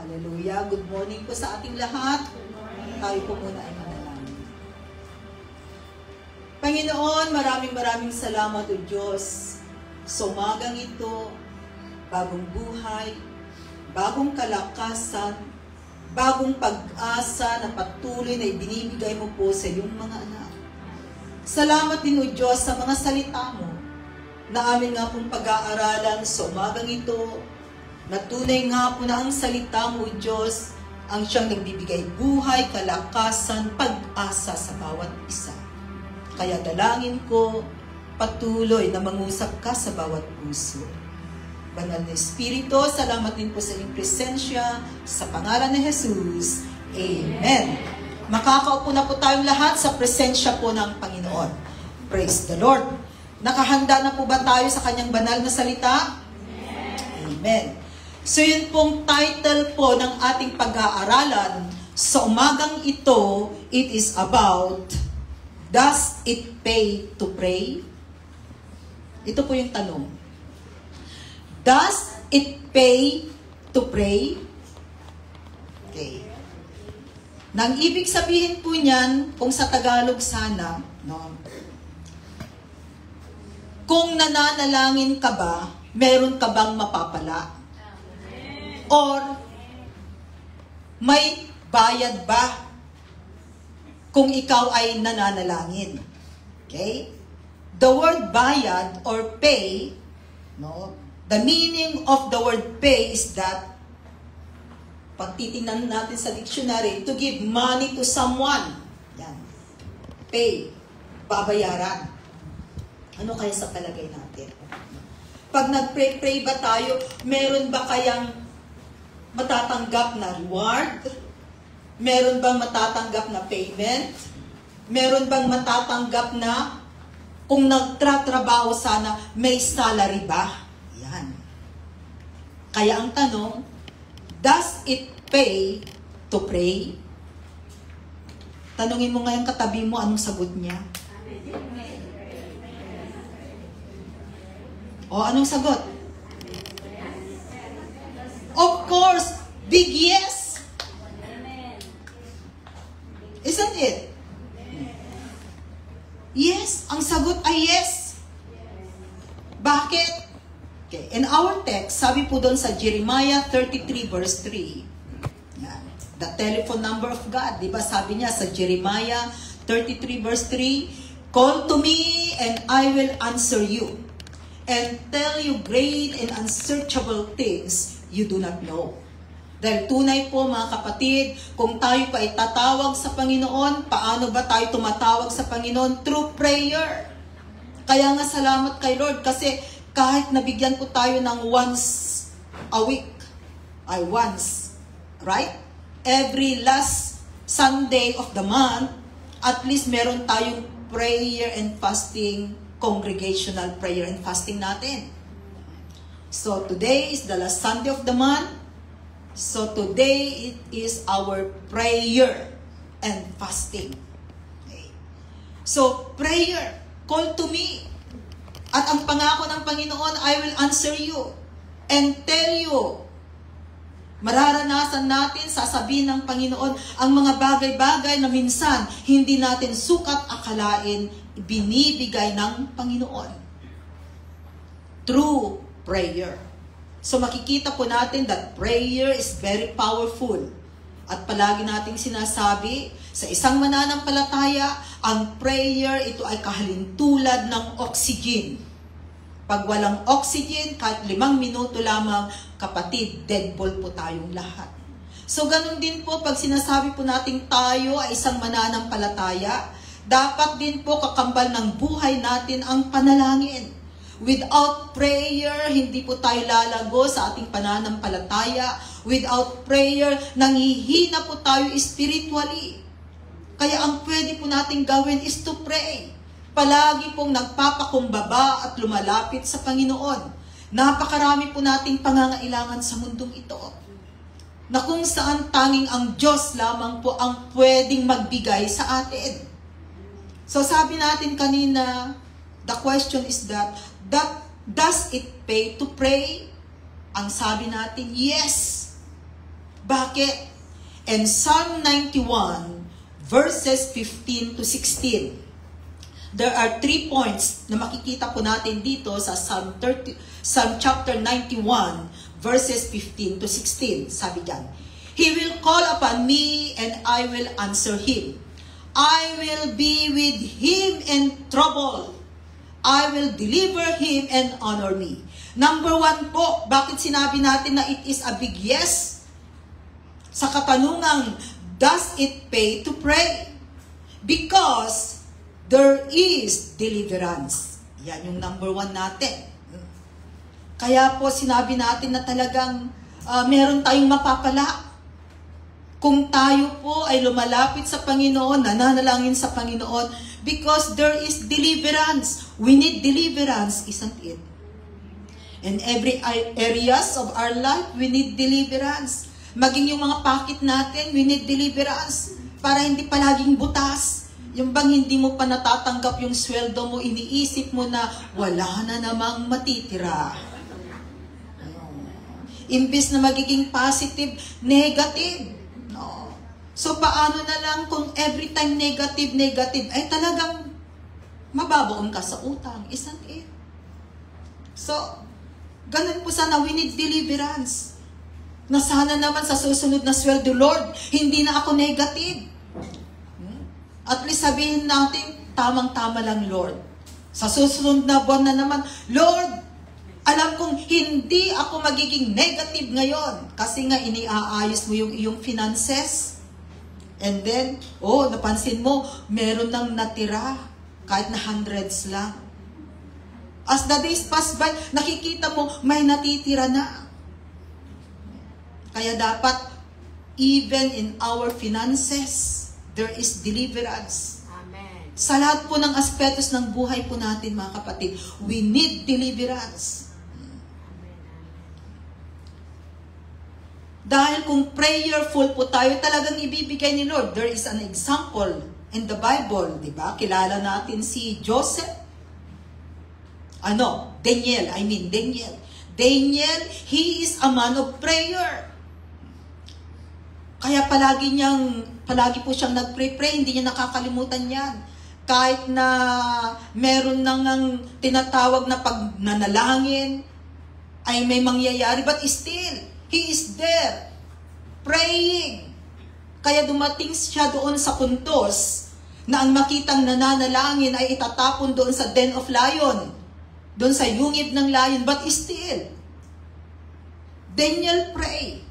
Hallelujah. Good morning po sa ating lahat. Tayo po muna ay manalangin. Panginoon, maraming salamat o Diyos sa umagang ito, bagong buhay, bagong kalakasan, bagong pag-asa na patuloy na ibinibigay mo po sa iyong mga anak. Salamat din o Diyos sa mga salita mo na amin nga pong pag-aaralan sa umagang ito, na tunay nga po na ang salita mo, Diyos, ang siyang nagbibigay buhay, kalakasan, pag-asa sa bawat isa. Kaya dalangin ko, patuloy na mangusap ka sa bawat puso. Banal na Espiritu, salamat din po sa iyong presensya, sa pangalan ni Jesus. Amen. Makakaupo na po tayong lahat sa presensya po ng Panginoon. Praise the Lord. Nakahanda na po ba tayo sa kanyang banal na salita? Amen. So yun pong title po ng ating pag-aaralan sa umagang ito, it is about, does it pay to pray? Ito po yung tanong. Does it pay to pray? Okay. Nang ibig sabihin po niyan, kung sa Tagalog sana, no? Kung nananalangin ka ba, meron ka bang mapapala? Or, may bayad ba kung ikaw ay nananalangin? Okay? The word bayad or pay, no? The meaning of the word pay is that, pag titingnan natin sa dictionary, to give money to someone. Yan. Pay. Babayaran. Ano kaya sa palagay natin? Pag nag-pray ba tayo, meron ba kayang matatanggap na reward? Meron bang matatanggap na payment? Meron bang matatanggap na kung nagtratrabaho sana, may salary ba? Yan. Kaya ang tanong, does it pay to pray? Tanungin mo ngayon katabi mo, anong sagot niya? O, anong sagot? Of course, big yes. Isn't it? Yes, ang sagot ay yes. Bakit? Okay, in our text, sabi po doon sa Jeremiah 33 verse 3. Yan. The telephone number of God. Diba sabi niya sa Jeremiah 33 verse 3, call to me and I will answer you and tell you great and unsearchable things you do not know. Dahil tunay po mga kapatid, kung tayo pa ay tatawag sa Panginoon, paano ba tayo tumatawag sa Panginoon? Through prayer. Kaya nga salamat kay Lord kasi kahit nabigyan po tayo ng once a week, right? Every last Sunday of the month, at least meron tayong prayer and fasting, congregational prayer and fasting natin. So today is the last Sunday of the month. So today it is our prayer and fasting. Okay. So prayer, call to me. At ang pangako ng Panginoon, I will answer you and tell you. Mararanasan natin, sasabihin ng Panginoon, ang mga bagay-bagay na minsan hindi natin sukat akalain, binibigay ng Panginoon. True prayer. So makikita po natin that prayer is very powerful. At palagi nating sinasabi, sa isang mananampalataya, ang prayer, ito ay kahalintulad ng oxygen. Pag walang oxygen, kahit 5 minuto lamang, kapatid, deadball po tayong lahat. So ganun din po, pag sinasabi po natin tayo ay isang mananampalataya, dapat din po kakambal ng buhay natin ang panalangin. Without prayer, hindi po tayo lalago sa ating pananampalataya. Without prayer, nanghihina po tayo spiritually. Kaya ang pwede po natin gawin is to pray. Palagi pong nagpapakumbaba at lumalapit sa Panginoon. Napakarami po nating pangangailangan sa mundong ito. Na kung saan tanging ang Diyos lamang po ang pwedeng magbigay sa atin. So sabi natin kanina, the question is that does it pay to pray? Ang sabi natin, yes. Bakit? And Psalm 91, verses 15 to 16. There are 3 points na makikita po natin dito sa Psalm chapter 91, verses 15 to 16. Sabi diyan, He will call upon me and I will answer him. I will be with him in trouble. I will deliver him and honor me. Number 1 po, bakit sinabi natin na it is a big yes? Sa katanungang, does it pay to pray? Because there is deliverance. Yan yung number 1 natin. Kaya po sinabi natin na talagang meron tayong mapapala. Kung tayo po ay lumalapit sa Panginoon, nananalangin sa Panginoon, because there is deliverance. We need deliverance, isn't it? In every areas of our life, we need deliverance. Maging yung mga pakit natin, we need deliverance. Para hindi palaging butas. Yung bang hindi mo pa natatanggap yung sweldo mo, iniisip mo na wala na namang matitira. Imbis na magiging positive, negative. No. So paano na lang kung every time negative, ay talagang mababaon ka sa utang, isn't it? So, ganun po sana, we need deliverance. Na sana naman sa susunod na sweldo, Lord, hindi na ako negative. At least sabihin natin, tamang-tama lang, Lord. Sa susunod na buwan na naman, Lord, alam kong hindi ako magiging negative ngayon. Kasi nga, iniaayos mo yung iyong finances. And then, napansin mo, meron nang natira. Kahit na hundreds lang. As the days pass by, nakikita mo, may natitira na. Kaya dapat, even in our finances, there is deliverance. Amen. Sa lahat po ng aspetos ng buhay po natin, mga kapatid, we need deliverance. Dahil kung prayerful po tayo, talagang ibibigay ni Lord. There is an example in the Bible, di ba? Kilala natin si Joseph. Daniel. Daniel, he is a man of prayer. Kaya palagi po siyang nagpray-pray, hindi niya nakakalimutan yan. Kahit na meron nang tinatawag na pagnanalangin, ay may mangyayari, but still, he is there, praying. Kaya dumating siya doon sa puntos na ang makitang nananalangin ay itatapon doon sa den of lion, doon sa yungib ng lion, but still, Daniel pray.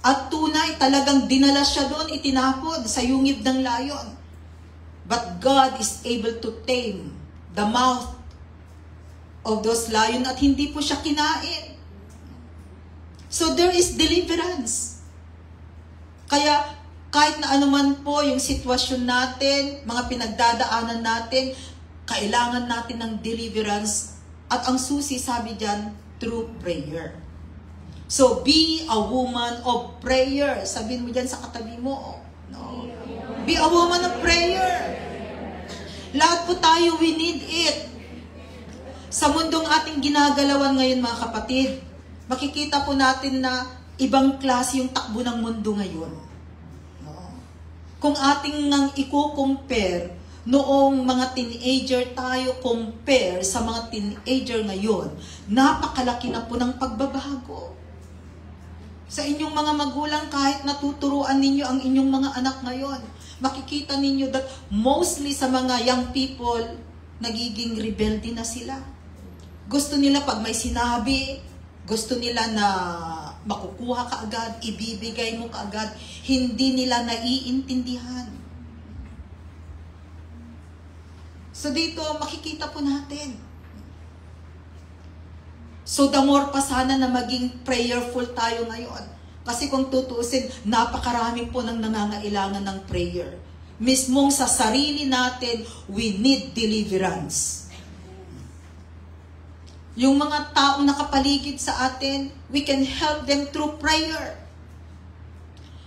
At tunay, talagang dinala siya doon, itinapon sa yungib ng lion. But God is able to tame the mouth of those lion at hindi po siya kinain. So there is deliverance. Kaya kahit na anuman po yung sitwasyon natin, mga pinagdadaanan natin, kailangan natin ng deliverance. At ang susi, sabi dyan, through prayer. So be a woman of prayer. Sabihin mo dyan sa katabi mo. No. Be a woman of prayer. Lahat po tayo, we need it. Sa mundong ating ginagalawan ngayon, mga kapatid, makikita po natin na ibang klase yung takbo ng mundo ngayon. No? Kung ating nang i-compare noong mga teenager tayo, compare sa mga teenager ngayon, napakalaki na po ng pagbabago. Sa inyong mga magulang, kahit natuturuan ninyo ang inyong mga anak ngayon, makikita ninyo that mostly sa mga young people, nagiging rebelde na sila. Gusto nila pag may sinabi, gusto nila na makukuha ka agad, ibibigay mo ka agad, hindi nila naiintindihan. So dito, makikita po natin. So the more pa sana na maging prayerful tayo ngayon. Kasi kung tutuusin, napakarami po ng nangangailangan ng prayer. Mismong sa sarili natin, we need deliverance. Yung mga taong nakapaligid sa atin, we can help them through prayer.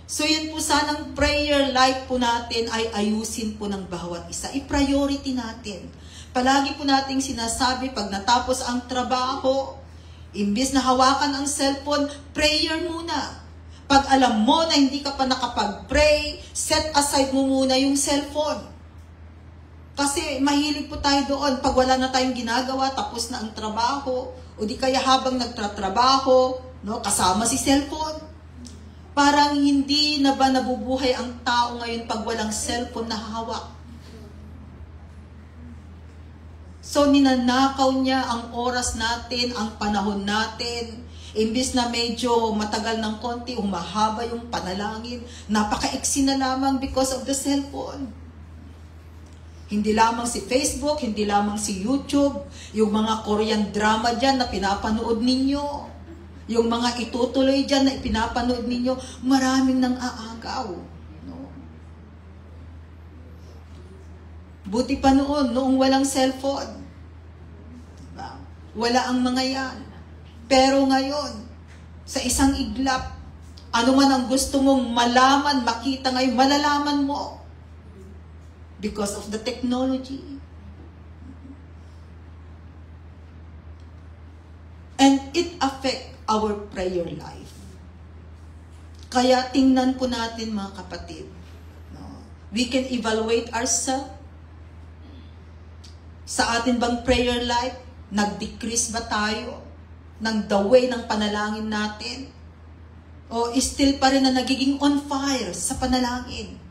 So yun po sanang prayer life po natin ay ayusin po ng bawat isa. I-priority natin. Palagi po nating sinasabi pag natapos ang trabaho, imbis na hawakan ang cellphone, prayer muna. Pag alam mo na hindi ka pa nakapag-pray, set aside mo muna yung cellphone. Kasi mahilig po tayo doon. Pag wala na tayong ginagawa, tapos na ang trabaho, o di kaya habang nagtatrabaho, no, kasama si cellphone. Parang hindi na ba nabubuhay ang tao ngayon pag walang cellphone na hawak? So, ninanakaw niya ang oras natin, ang panahon natin. Imbis na medyo matagal ng konti, humahaba yung panalangin. Napaka-iksi na lamang because of the cellphone. Hindi lamang si Facebook, hindi lamang si YouTube, yung mga Korean drama dyan na pinapanood ninyo, yung mga itutuloy dyan na pinapanood ninyo, maraming nang aagaw. No? Buti pa noong walang cellphone. Diba? Wala ang mga yan. Pero ngayon, sa isang iglap, ano man ang gusto mong malaman, makita ngayon, malalaman mo. Because of the technology. And it affects our prayer life. Kaya tingnan po natin mga kapatid. No? We can evaluate ourselves. Sa atin bang prayer life, nag-decrease ba tayo ng the way ng panalangin natin? O still pa rin na nagiging on fire sa panalangin?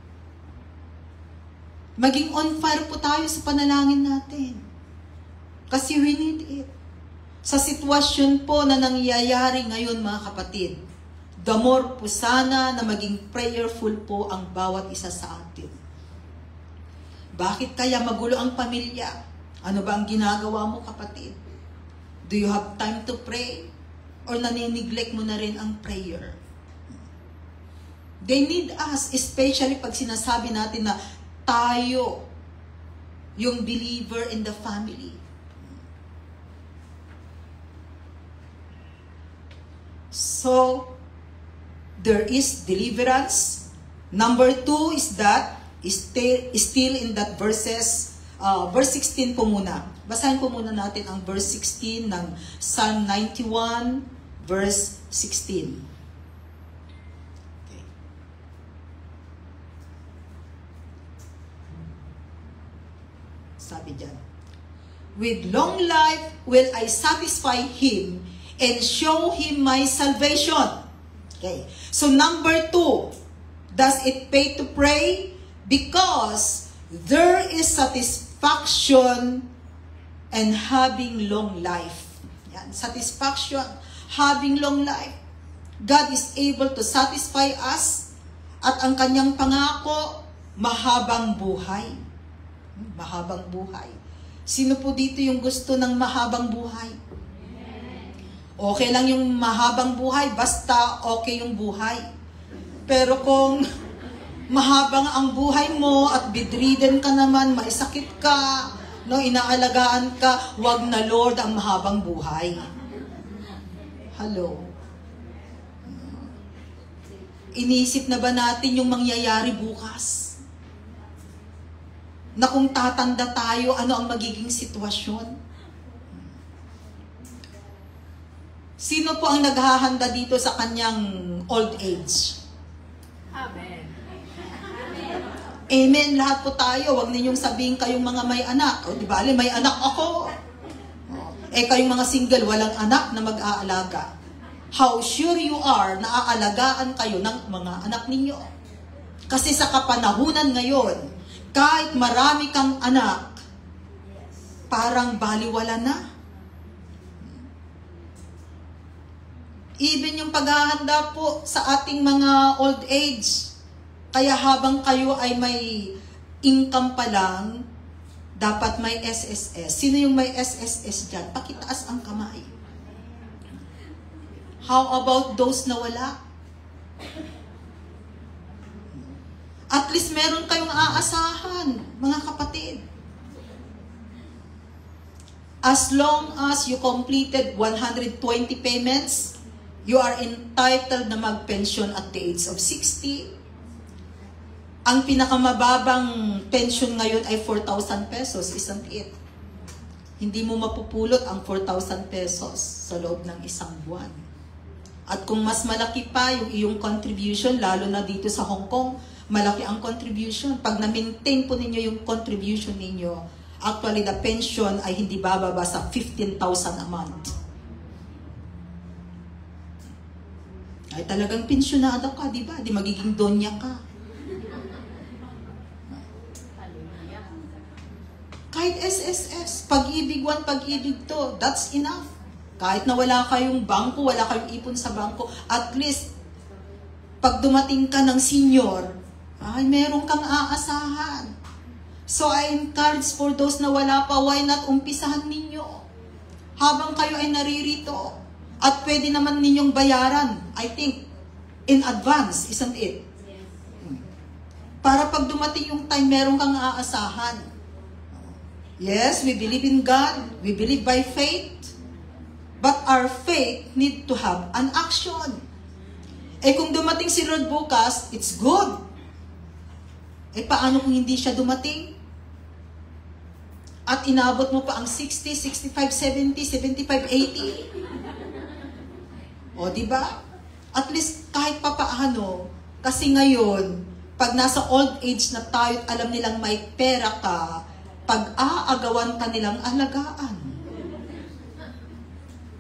Maging on fire po tayo sa panalangin natin. Kasi we need it. Sa sitwasyon po na nangyayari ngayon mga kapatid, the more po sana na maging prayerful po ang bawat isa sa atin. Bakit kaya magulo ang pamilya? Ano ba ang ginagawa mo kapatid? Do you have time to pray? Or nanineglect mo na rin ang prayer? They need us, especially pag sinasabi natin na tayo, yung believer in the family. So, there is deliverance. Number 2 is that, is still in that verses, verse 16 po muna. Basahin po muna natin ang verse 16 ng Psalm 91, verse 16. Sabi dyan, with long life will I satisfy him and show him my salvation. Okay. So number 2, does it pay to pray? Because there is satisfaction and having long life. Yan. Satisfaction, having long life. God is able to satisfy us at ang kanyang pangako, mahabang buhay. Mahabang buhay. Sino po dito yung gusto ng mahabang buhay? Okay lang yung mahabang buhay, basta okay yung buhay. Pero kung mahabang ang buhay mo at bedridden ka naman, maisakit ka, no, inaalagaan ka, wag na Lord ang mahabang buhay. Hello. Inisip na ba natin yung mangyayari bukas? Na kung tatanda tayo, ano ang magiging sitwasyon? Sino po ang naghahanda dito sa kanyang old age? Amen. Amen. Lahat po tayo. Huwag ninyong sabihin kayong mga may anak. O di ba, may anak ako. Kayong mga single, walang anak na mag-aalaga. How sure you are na aalagaan kayo ng mga anak ninyo? Kasi sa kapanahunan ngayon, kahit marami kang anak, parang baliwala na. Even yung paghahanda po sa ating mga old age, kaya habang kayo ay may income pa lang, dapat may SSS. Sino yung may SSS dyan? Pakitaas ang kamay. How about those na wala? At least meron kayong aasahan, mga kapatid. As long as you completed 120 payments, you are entitled na mag-pension at the age of 60. Ang pinakamababang pension ngayon ay 4,000 pesos, isn't it? Hindi mo mapupulot ang 4,000 pesos sa loob ng isang buwan. At kung mas malaki pa yung iyong contribution, lalo na dito sa Hong Kong, malaki ang contribution. Pag na-maintain po ninyo yung contribution ninyo, actually the pension ay hindi bababa sa 15,000 a month. Ay talagang pensyonado ka, di ba? Di magiging donya ka. Kahit SSS, pag-ibig 1, pag-ibig 2, that's enough. Kahit na wala kayong bangko, wala kayong ipon sa bangko, at least, pag dumating ka ng senior, ay meron kang aasahan. So I encourage for those na wala pa, why not umpisahan ninyo? Habang kayo ay naririto, at pwede naman ninyong bayaran, I think, in advance, isn't it? Para pag dumating yung time, meron kang aasahan. Yes, we believe in God, we believe by faith, but our faith need to have an action. Eh kung dumating si Lord bukas, it's good. Eh paano kung hindi siya dumating? At inabot mo pa ang 60, 65, 70, 75, 80? O diba? At least kahit papaano, kasi ngayon, pag nasa old age na tayo at alam nilang may pera ka, pag-aagawan ka nilang alagaan.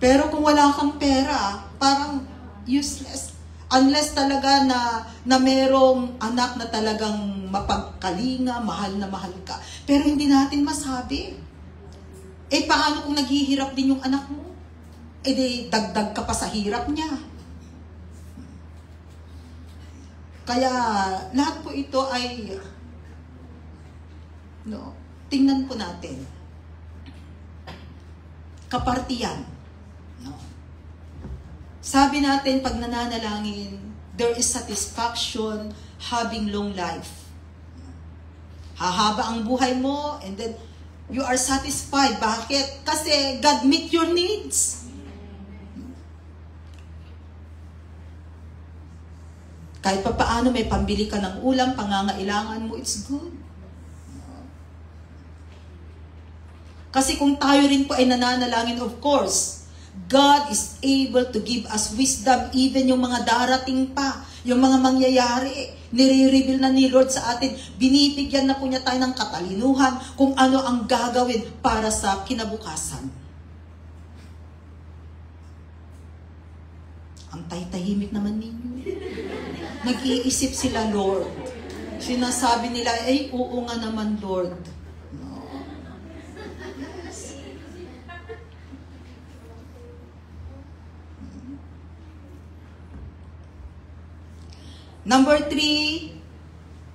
Pero kung wala kang pera, parang useless. Unless talaga na merong anak na talagang mapagkalinga, mahal na mahal ka. Pero hindi natin masabi. Eh paano kung naghihirap din yung anak mo? Eh di dagdag ka pa sa hirap niya. Kaya lahat po ito ay tingnan po natin. Kapartiyan. Sabi natin, pag nananalangin, there is satisfaction having long life. Hahaba ang buhay mo, and then you are satisfied. Bakit? Kasi God meet your needs. Kahit pa paano may pambili ka ng ulam, pangangailangan mo, it's good. Kasi kung tayo rin po ay nananalangin, of course, God is able to give us wisdom, even yung mga darating pa, yung mga mangyayari, nire-reveal na ni Lord sa atin, binibigyan na po niya tayo ng katalinuhan kung ano ang gagawin para sa kinabukasan. Ang tahimik naman ninyo. Nag-iisip sila, Lord. Sinasabi nila, ay, oo nga naman, Lord. Number 3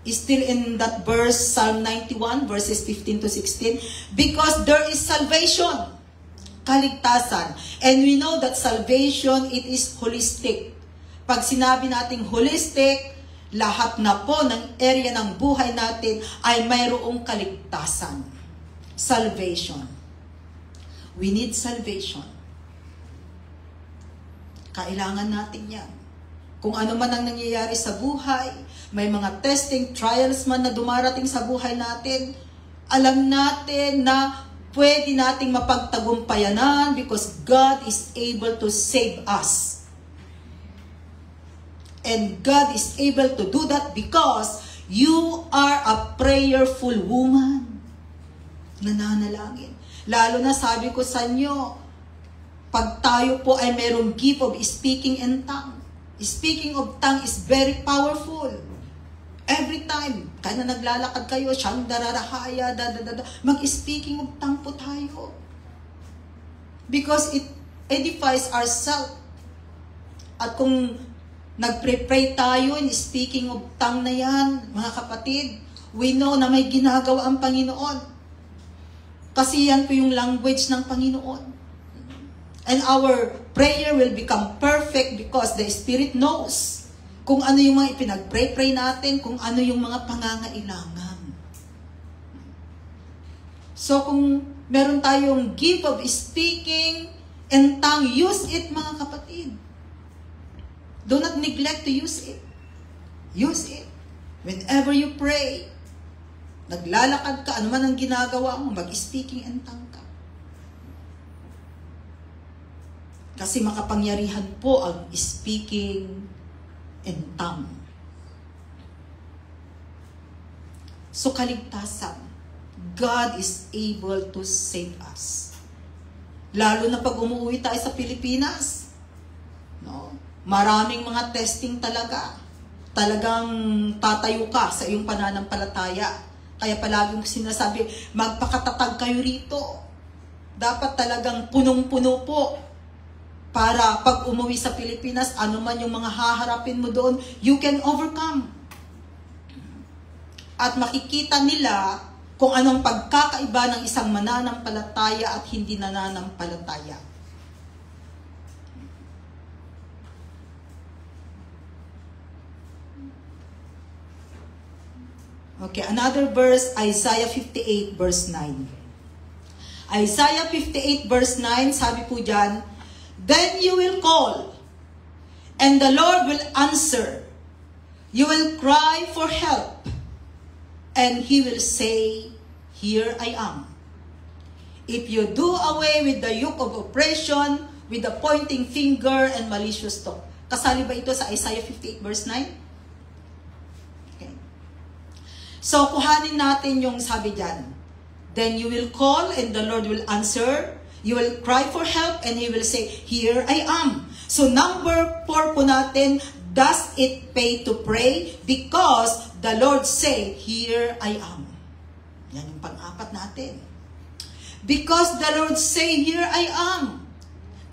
is still in that verse, Psalm 91, verses 15 to 16. Because there is salvation, kaligtasan. And we know that salvation, it is holistic. Pag sinabi nating holistic, lahat na po ng area ng buhay natin ay mayroong kaligtasan. Salvation. We need salvation. Kailangan natin yan. Kung ano man ang nangyayari sa buhay, may mga testing, trials man na dumarating sa buhay natin, alam natin na pwede nating mapagtagumpayanan because God is able to save us. And God is able to do that because you are a prayerful woman. Nananalangin. Lalo na sabi ko sa inyo, pag tayo po ay merong gift of speaking in tongue. Speaking of tongue is very powerful. Every time, kaya na naglalakad kayo, siyang dararahaya, mag-speaking of tongue po tayo. Because it edifies ourselves. At kung nagpre-pray tayo in speaking of tongue na yan, mga kapatid, we know na may ginagawa ang Panginoon. Kasi yan po yung language ng Panginoon. And our prayer will become perfect because the Spirit knows kung ano yung mga ipinag-pray natin, kung ano yung mga pangangailangan. So kung meron tayong gift of speaking in tongue, use it mga kapatid. Do not neglect to use it. Use it. Whenever you pray, naglalakad ka, ano man ang ginagawa mo, mag-speaking in tongue ka. Kasi makapangyarihan po ang speaking in tongue. So kaligtasan, God is able to save us. Lalo na pag umuwi tayo sa Pilipinas, no? Maraming mga testing talaga. Talagang tatayo ka sa iyong pananampalataya. Kaya palaging sinasabi, magpakatatag kayo rito. Dapat talagang punong-puno po. Para pag umuwi sa Pilipinas, ano man yung mga haharapin mo doon, you can overcome. At makikita nila kung anong pagkakaiba ng isang mananampalataya at hindi nananampalataya. Okay, another verse, Isaiah 58 verse 9. Isaiah 58 verse 9, sabi po dyan, then you will call, and the Lord will answer. You will cry for help, and He will say, here I am. If you do away with the yoke of oppression, with the pointing finger and malicious talk. Kasali ba ito sa Isaiah 58 verse 9? Okay. So, kuhanin natin yung sabi dyan. Then you will call, and the Lord will answer. You will cry for help, and He will say, here I am. So number 4 po natin, does it pay to pray? Because the Lord say, here I am. Yan yung pang-apat natin. Because the Lord say, here I am.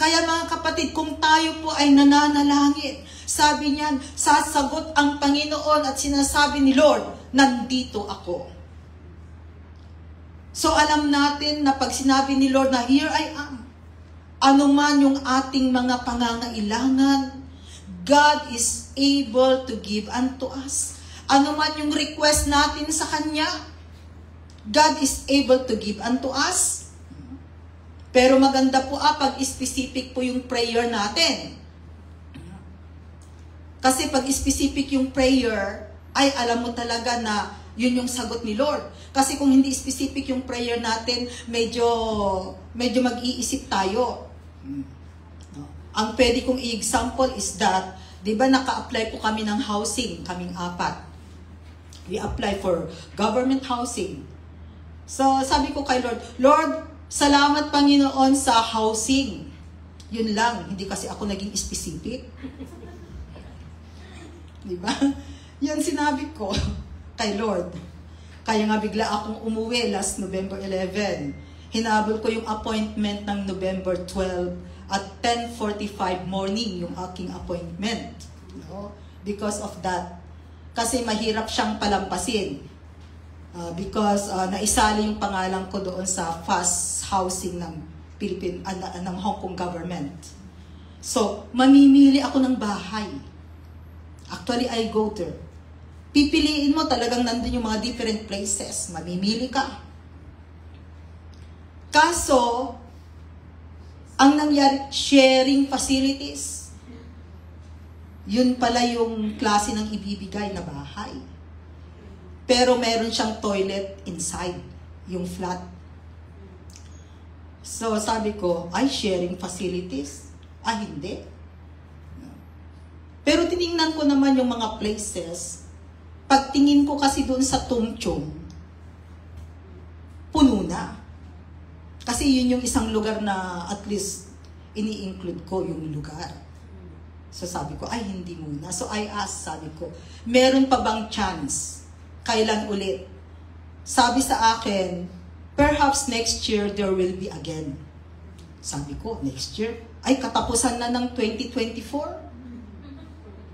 Kaya mga kapatid, kung tayo po ay nananalangin, sabi niyan, sasagot ang Panginoon at sinasabi ni Lord, nandito ako. So alam natin na pag sinabi ni Lord na here I am, ano man yung ating mga pangangailangan, God is able to give unto us. Ano man yung request natin sa Kanya, God is able to give unto us. Pero maganda po pag specific po yung prayer natin. Kasi pag specific yung prayer, ay alam mo talaga na yun yung sagot ni Lord. Kasi kung hindi specific yung prayer natin, medyo mag-iisip tayo. Ang pwede kong i-example is that, di ba naka-apply po kami ng housing, kaming 4. We apply for government housing. So sabi ko kay Lord, Lord, salamat Panginoon sa housing. Yun lang, hindi kasi ako naging specific. Di ba? Yan sinabi ko kay Lord. Kaya nga bigla akong umuwi last November 11. Hinabol ko yung appointment ng November 12 at 10:45 morning yung aking appointment. No? Because of that. Kasi mahirap siyang palampasin. Because naisali yung pangalan ko doon sa fast housing ng ng Hong Kong government. So, mamimili ako ng bahay. Actually, I go there. Pipiliin mo talagang nandun yung mga different places. Mamimili ka. Kaso, ang nangyari, sharing facilities. Yun pala yung klase ng ibibigay na bahay. Pero meron siyang toilet inside, yung flat. So, sabi ko, ay, sharing facilities? Hindi. Pero tiningnan ko naman yung mga places. Pagtingin ko kasi doon sa Tung Chung, puno na. Kasi yun yung isang lugar na at least ini-include ko yung lugar. So sabi ko, ay hindi muna. So I asked, sabi ko, meron pa bang chance? Kailan ulit? Sabi sa akin, perhaps next year there will be again. Sabi ko, next year? Ay, katapusan na ng 2024?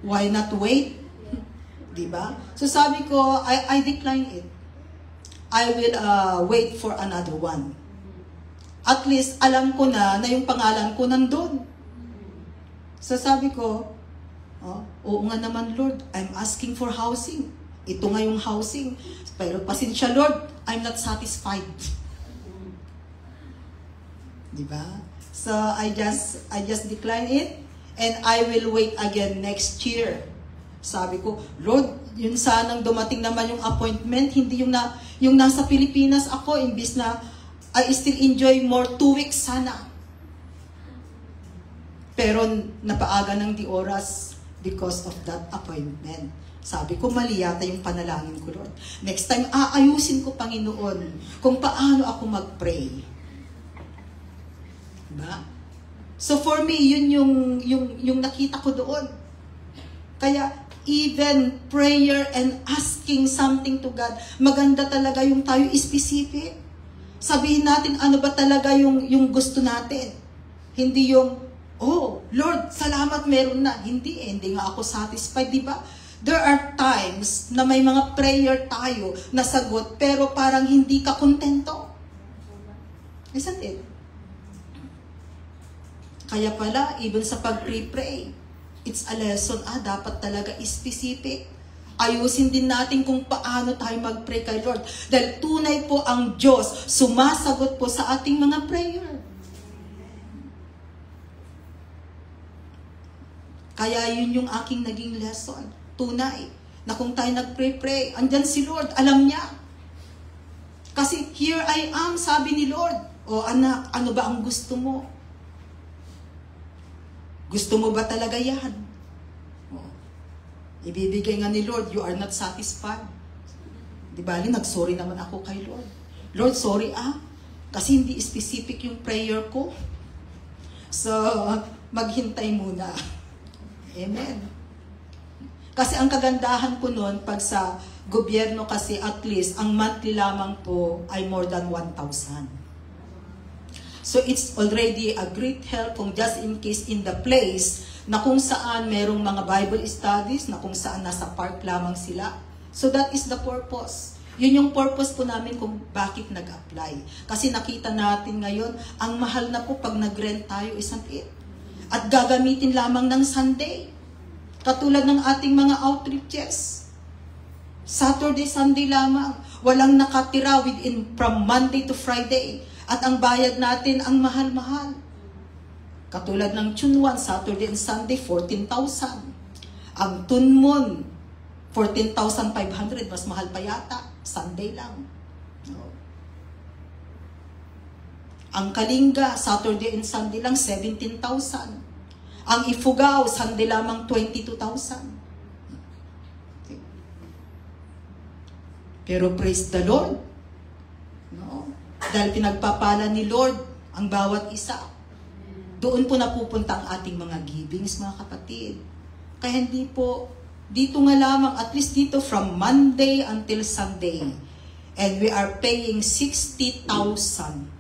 Why not wait? Diba? So sabi ko, I decline it. I will wait for another one. At least, alam ko na yung pangalan ko nandun. So sabi ko, oo nga naman Lord, I'm asking for housing. Ito nga yung housing. Pero pasensya Lord, I'm not satisfied. Diba? So I just decline it and I will wait again next year. Sabi ko, Lord, yun sanang dumating naman yung appointment, hindi yung nasa Pilipinas ako, imbis na I still enjoy more 2 weeks sana. Pero napaaga ng di oras because of that appointment. Sabi ko, mali yata yung panalangin ko, Lord. Next time, aayusin ko, Panginoon, kung paano ako mag-pray. Diba? So for me, yun yung nakita ko doon. Kaya, even prayer and asking something to God, maganda talaga yung tayo specific. Sabihin natin, ano ba talaga yung gusto natin. Hindi yung, oh, Lord, salamat, meron na. Hindi nga ako satisfied, di ba? There are times na may mga prayer tayo na sagot, pero parang hindi ka kontento. Isn't it? Kaya pala, even sa pag-pray, it's a lesson, dapat talaga specific. Ayusin din natin kung paano tayo mag-pray kay Lord. Dahil tunay po ang Diyos, sumasagot po sa ating mga prayer. Kaya yun yung aking naging lesson. Tunay. Na kung tayo nag-pray, andyan si Lord, alam niya. Kasi here I am, sabi ni Lord. O anak, ano ba ang gusto mo? Gusto mo ba talaga yan? Ibibigay nga ni Lord, you are not satisfied. Di ba, nag-sorry naman ako kay Lord. Lord, sorry kasi hindi specific yung prayer ko. So, maghintay muna. Amen. Kasi ang kagandahan ko noon, pag sa gobyerno kasi at least, ang monthly lamang po ay more than 1,000. So it's already a great help kung just in case in the place na kung saan merong mga Bible studies, na kung saan nasa park lamang sila. So that is the purpose. Yun yung purpose po namin kung bakit nag-apply. Kasi nakita natin ngayon, ang mahal na po pag nag-rent tayo, isn't it? At gagamitin lamang ng Sunday. Katulad ng ating mga outreaches. Saturday, Sunday lamang. Walang nakatira from Monday to Friday. At ang bayad natin, ang mahal-mahal. Katulad ng Chunwan, Saturday and Sunday, 14,000. Ang Tunmon, 14,500. Mas mahal pa yata. Sunday lang. No. Ang Kalinga, Saturday and Sunday lang, 17,000. Ang Ifugao, Sunday lamang 22,000. Okay. Pero praise the Lord. No? Dahil pinagpapala ni Lord ang bawat isa. Doon po napupunta ang ating mga givings, mga kapatid. Kaya hindi po, dito nga lamang, at least dito from Monday until Sunday. And we are paying 60,000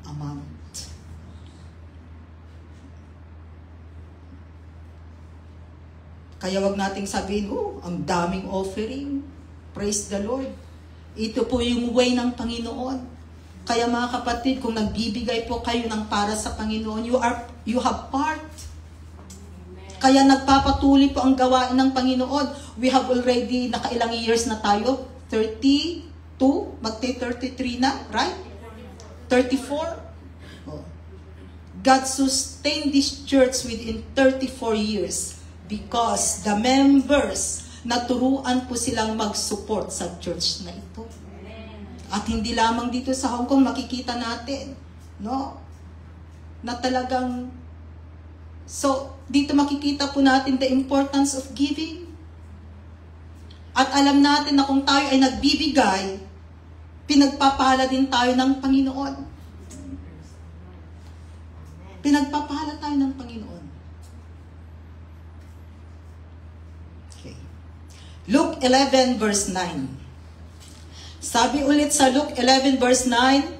a month. Kaya wag nating sabihin, ang daming offering. Praise the Lord. Ito po yung way ng Panginoon. Kaya mga kapatid, kung nagbibigay po kayo ng para sa Panginoon, you have part. Kaya nagpapatuloy po ang gawain ng Panginoon. We have already, nakailang years na tayo? 32? Magti-33 na, right? 34? God sustained this church within 34 years. Because the members, naturuan po silang mag-support sa church na ito. At hindi lamang dito sa Hong Kong, makikita natin, no? Na talagang, so, dito makikita po natin the importance of giving. At alam natin na kung tayo ay nagbibigay, pinagpapala din tayo ng Panginoon. Pinagpapala tayo ng Panginoon. Luke 11 verse 9. Sabi ulit sa Luke 11 verse 9,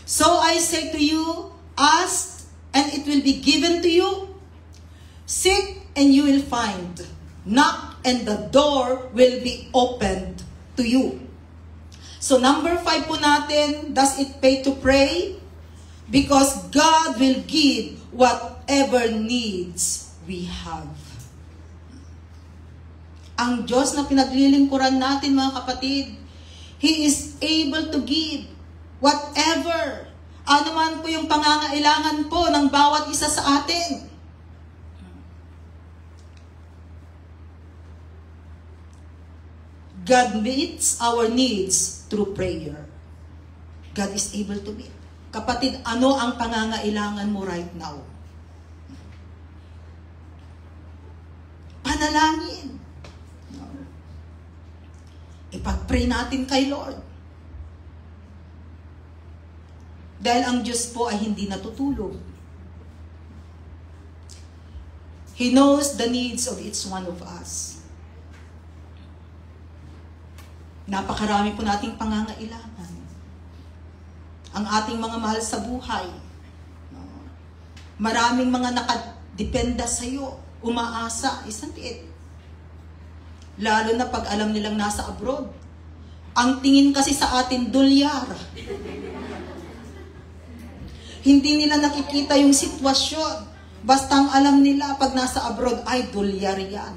so I say to you, ask and it will be given to you. Seek and you will find. Knock and the door will be opened to you. So number 5 po natin, does it pay to pray? Because God will give whatever needs we have. Ang Diyos na pinaglilingkuran natin, mga kapatid, He is able to give whatever. Ano man po yung pangangailangan po ng bawat isa sa atin. God meets our needs through prayer. God is able to meet. Kapatid, ano ang pangangailangan mo right now? manalangin. Ipag-pray natin kay Lord. Dahil ang Diyos po ay hindi natutulog. He knows the needs of each one of us. Napakarami po nating pangangailangan. Ang ating mga mahal sa buhay. Maraming mga nakadependa sa iyo, umaasa, isn't it? Lalo na pag alam nilang nasa abroad. Ang tingin kasi sa atin, dolyar. Hindi nila nakikita yung sitwasyon. Basta ang alam nila pag nasa abroad ay dolyar yan.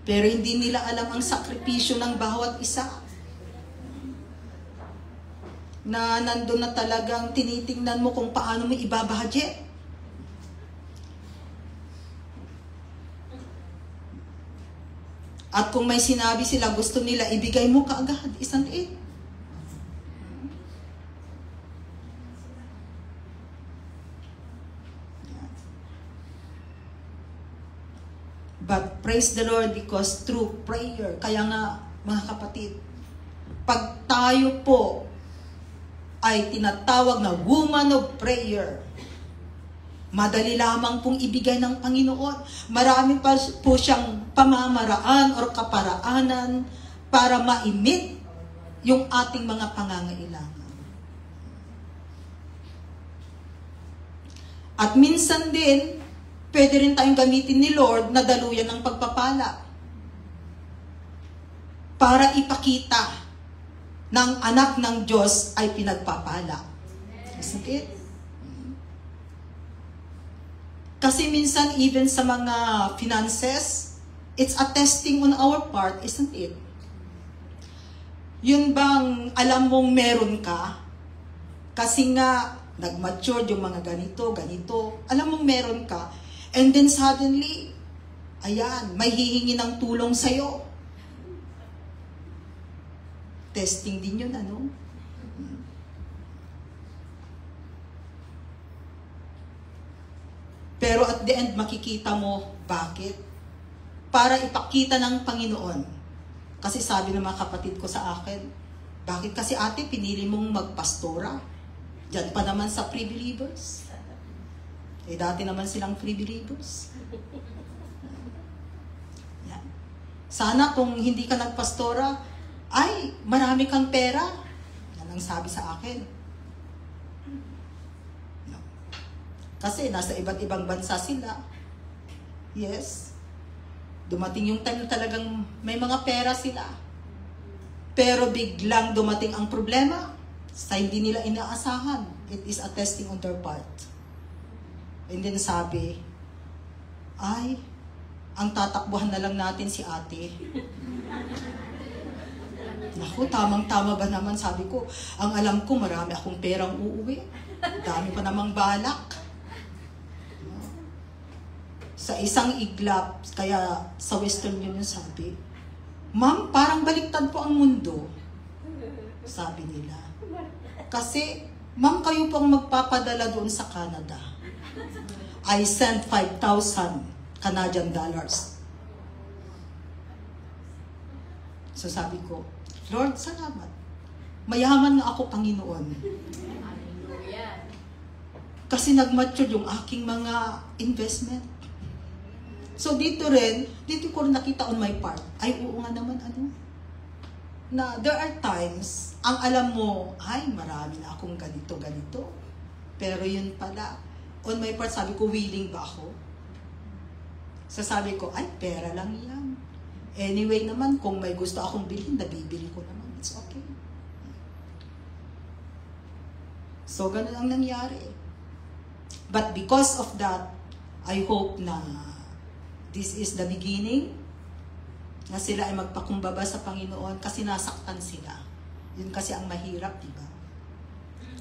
Pero hindi nila alam ang sakripisyo ng bawat isa. Na nandun na talagang tinitingnan mo kung paano mo ibabudget. At kung may sinabi sila, gusto nila, ibigay mo kaagad. Isn't it? But praise the Lord because through prayer, kaya nga mga kapatid, pag tayo po ay tinatawag na woman of prayer, madali lamang pong ibigay ng Panginoon. Marami pa po siyang pamamaraan or kaparaanan para ma-meet yung ating mga pangangailangan. At minsan din, pwede rin tayong gamitin ni Lord na daluyan ng pagpapala para ipakita ng anak ng Diyos ay pinagpapala. Isn't it? Kasi minsan even sa mga finances, it's a testing on our part, isn't it? Yun bang alam mong meron ka? Kasi nga, nag-mature yung mga ganito. Alam mong meron ka. And then suddenly, ayan, may hihingi ng tulong sa'yo. Testing din yun, ano? Pero at the end, makikita mo, bakit? Para ipakita ng Panginoon. Kasi sabi ng mga kapatid ko sa akin, bakit kasi ate, pinili mong magpastora? Diyan pa naman sa pre-believers. Eh, dati naman silang pre-believers. Yan. Sana kung hindi ka nagpastora, ay, marami kang pera. Yan ang sabi sa akin. No. Kasi nasa iba't ibang bansa sila. Yes. Dumating yung time na talagang may mga pera sila. Pero biglang dumating ang problema sa hindi nila inaasahan. It is a testing on their part. And then sabi, ay, ang tatakbuhan na lang natin si ate. Naku, tamang-tama ba naman? Sabi ko, ang alam ko, marami akong perang uuwi. Dami pa namang balak. Sa isang iglap, kaya sa Western Union sabi, ma'am, parang baliktad po ang mundo. Sabi nila. Kasi, ma'am, kayo pong magpapadala doon sa Canada. I sent 5,000 Canadian dollars. So sabi ko, Lord, salamat. Mayaman na ako, Panginoon. Kasi nag-mature yung aking mga investment. So dito ko rin nakita on my part, ay oo nga naman, na there are times, ang alam mo, ay marami na akong ganito. Pero yun pala, on my part, sabi ko, willing ba ako? So sabi ko, ay, pera lang yan. Anyway naman, kung may gusto akong bilhin, nabibili ko naman. It's okay. So, ganun ang nangyari. But because of that, I hope na this is the beginning, na sila ay magpakumbaba sa Panginoon kasi nasaktan sila. Yun kasi ang mahirap, diba?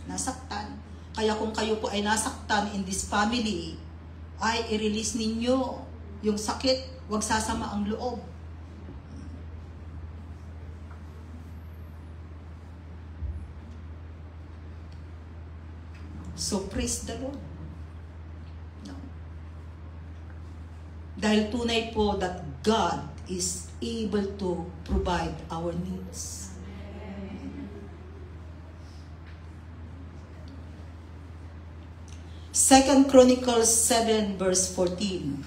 Nasaktan. Kaya kung kayo po ay nasaktan in this family, ay i-release ninyo yung sakit, huwag sasama ang loob. So praise the Lord. Dahil tunay po that God is able to provide our needs. Second Chronicles 7 verse 14.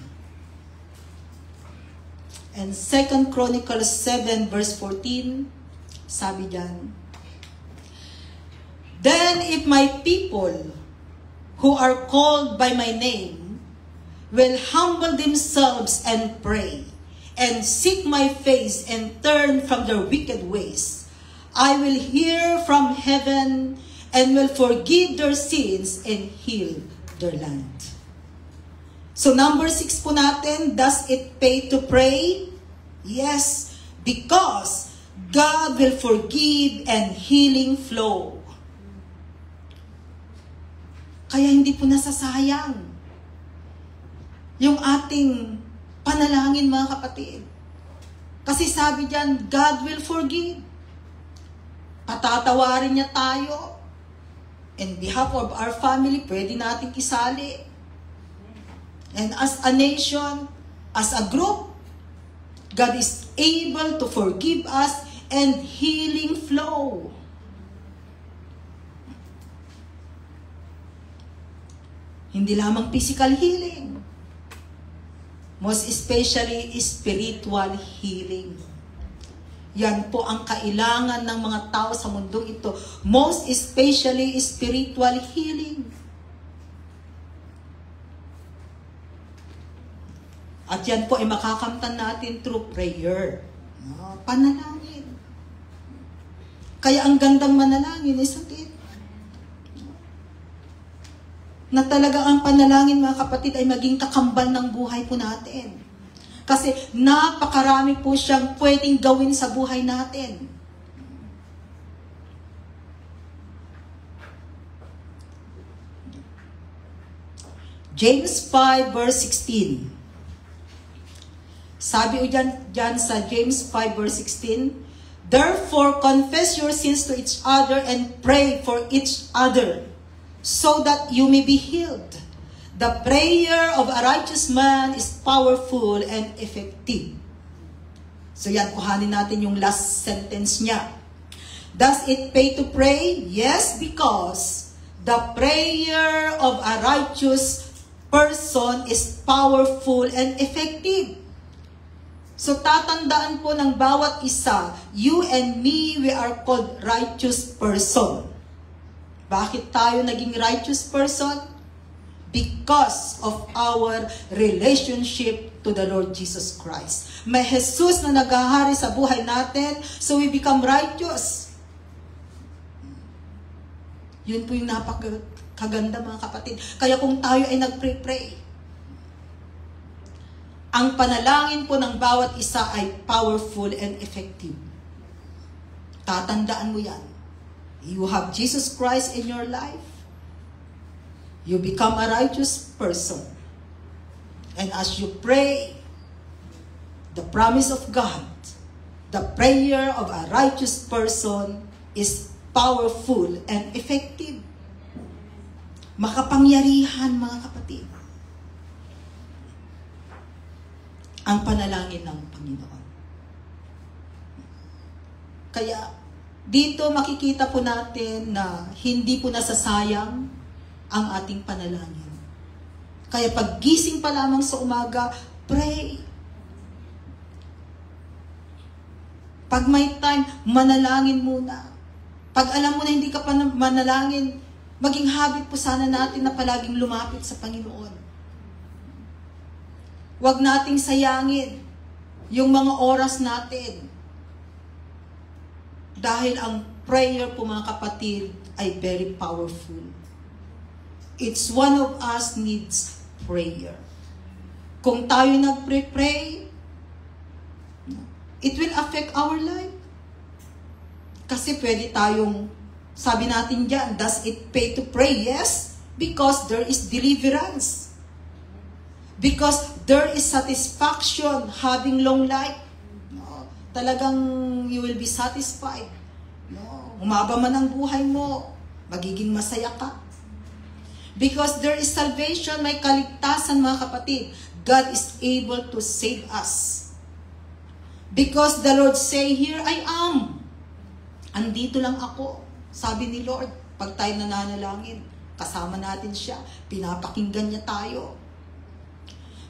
And 2 Chronicles 7 verse 14, sabi diyan, "Then if my people who are called by my name will humble themselves and pray and seek my face and turn from their wicked ways, I will hear from heaven and will forgive their sins and heal their land." So number 6 po natin, does it pay to pray? Yes, because God will forgive and healing flow. Kaya hindi po nasasayang yung ating panalangin, mga kapatid. Kasi sabi diyan, God will forgive. Patatawarin niya tayo. In behalf of our family, pwede natin isali. And as a nation, as a group, God is able to forgive us and healing flow. Hindi lamang physical healing. Most especially, spiritual healing. Yan po ang kailangan ng mga tao sa mundong ito. Most especially, spiritual healing. At yan po ay makakamtan natin through prayer. Panalangin. Kaya ang gandang manalangin, isn't it? Na talaga ang panalangin, mga kapatid, ay maging kakambal ng buhay po natin. Kasi napakarami po siyang pwedeng gawin sa buhay natin. James 5 verse 16. Sabi o dyan sa James 5 verse 16, "Therefore confess your sins to each other and pray for each other, so that you may be healed. The prayer of a righteous man is powerful and effective." So yan, kuhanin natin yung last sentence niya. Does it pay to pray? Yes, because the prayer of a righteous person is powerful and effective. So tatandaan po ng bawat isa, you and me, we are called righteous person. Bakit tayo naging righteous person? Because of our relationship to the Lord Jesus Christ. May Jesus na naghahari sa buhay natin, so we become righteous. Yun po yung napakaganda, mga kapatid. Kaya kung tayo ay nagpray-pray, ang panalangin po ng bawat isa ay powerful and effective. Tatandaan mo yan. You have Jesus Christ in your life. You become a righteous person. And as you pray, the promise of God, the prayer of a righteous person is powerful and effective. Makapangyarihan, mga kapatid, ang panalangin ng Panginoon. Kaya, dito makikita po natin na hindi po nasasayang ang ating panalangin. Kaya paggising pa lamang sa umaga, pray. Pag may time, manalangin muna. Pag alam mo na hindi ka pa manalangin, maging habit po sana natin na palaging lumapit sa Panginoon. Huwag nating sayangin yung mga oras natin. Dahil ang prayer po, mga kapatid, ay very powerful. It's one of us needs prayer. Kung tayo nagpray-pray, it will affect our life. Kasi pwede tayong, sabi natin dyan, does it pay to pray? Yes, because there is deliverance. Because there is satisfaction having long life. No, talagang you will be satisfied. No, umaba man ang buhay mo, magiging masaya ka. Because there is salvation, may kaligtasan, mga kapatid. God is able to save us. Because the Lord say here, I am. Andito lang ako. Sabi ni Lord, pag tayo nananalangin, kasama natin siya, pinapakinggan niya tayo.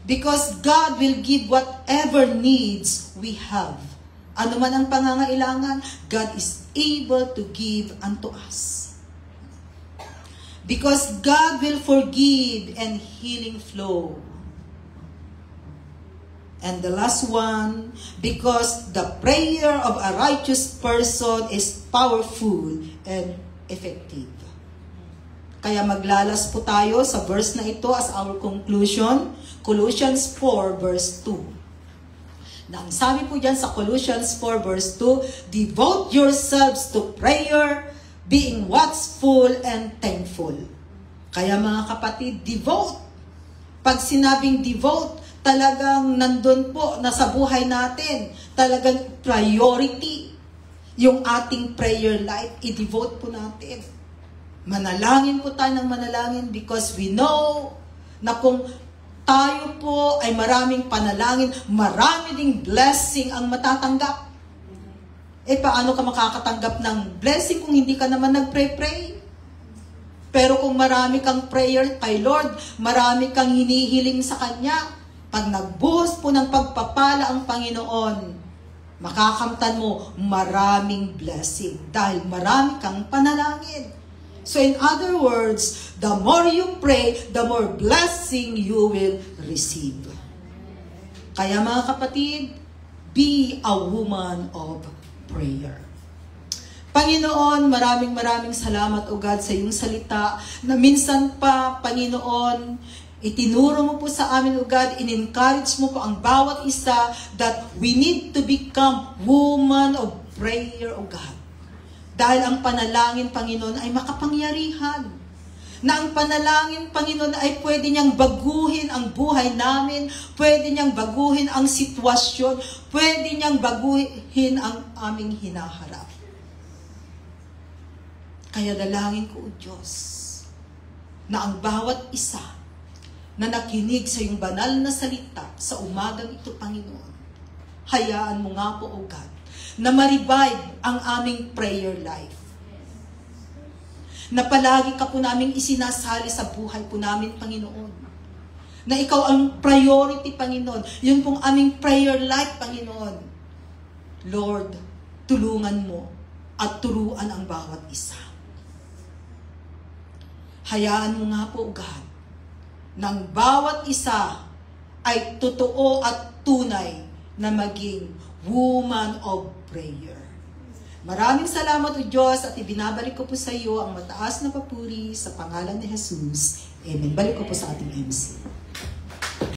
Because God will give whatever needs we have. Ano man ang pangangailangan, God is able to give unto us. Because God will forgive and healing flow. And the last one, because the prayer of a righteous person is powerful and effective. Kaya maglalas po tayo sa verse na ito as our conclusion, Colossians 4 verse 2. Na ang sabi po dyan sa Colossians 4 verse 2, devote yourselves to prayer, being watchful and thankful. Kaya mga kapatid, devote. Pag sinabing devote, talagang nandun po, nasa buhay natin, talagang priority yung ating prayer life, i-devote po natin. Manalangin po tayo ng manalangin because we know na kung tayo po ay maraming panalangin, marami ding blessing ang matatanggap. Paano ka makakatanggap ng blessing kung hindi ka naman nag-pray-pray? Pero kung marami kang prayer kay Lord, marami kang hinihiling sa Kanya, pag nagbuhos po ng pagpapala ang Panginoon, makakamtan mo maraming blessing dahil marami kang panalangin. So in other words, the more you pray, the more blessing you will receive. Kaya mga kapatid, be a woman of prayer. Panginoon, maraming salamat, O God, sa iyong salita na minsan pa, Panginoon, itinuro mo po sa amin, O God, in-encourage mo po ang bawat isa that we need to become woman of prayer, O God. Dahil ang panalangin, Panginoon, ay makapangyarihan. Na ang panalangin, Panginoon, ay pwede niyang baguhin ang buhay namin, pwede niyang baguhin ang sitwasyon, pwede niyang baguhin ang aming hinaharap. Kaya dalangin ko, O Diyos, na ang bawat isa na nakinig sa iyong banal na salita sa umagang ito, Panginoon, hayaan mo nga po, O God, na ma-revive ang aming prayer life. Na palagi ka po naming isinasali sa buhay po namin, Panginoon. Na ikaw ang priority, Panginoon. Yun pong aming prayer life, Panginoon. Lord, tulungan mo at turuan ang bawat isa. Hayaan mo nga po, God, ng bawat isa ay totoo at tunay na maging woman of prayer. Maraming salamat, O Diyos, at ibinabalik ko po sa iyo ang mataas na papuri sa pangalan ni Jesus. Amen. Balik ko po sa ating MC.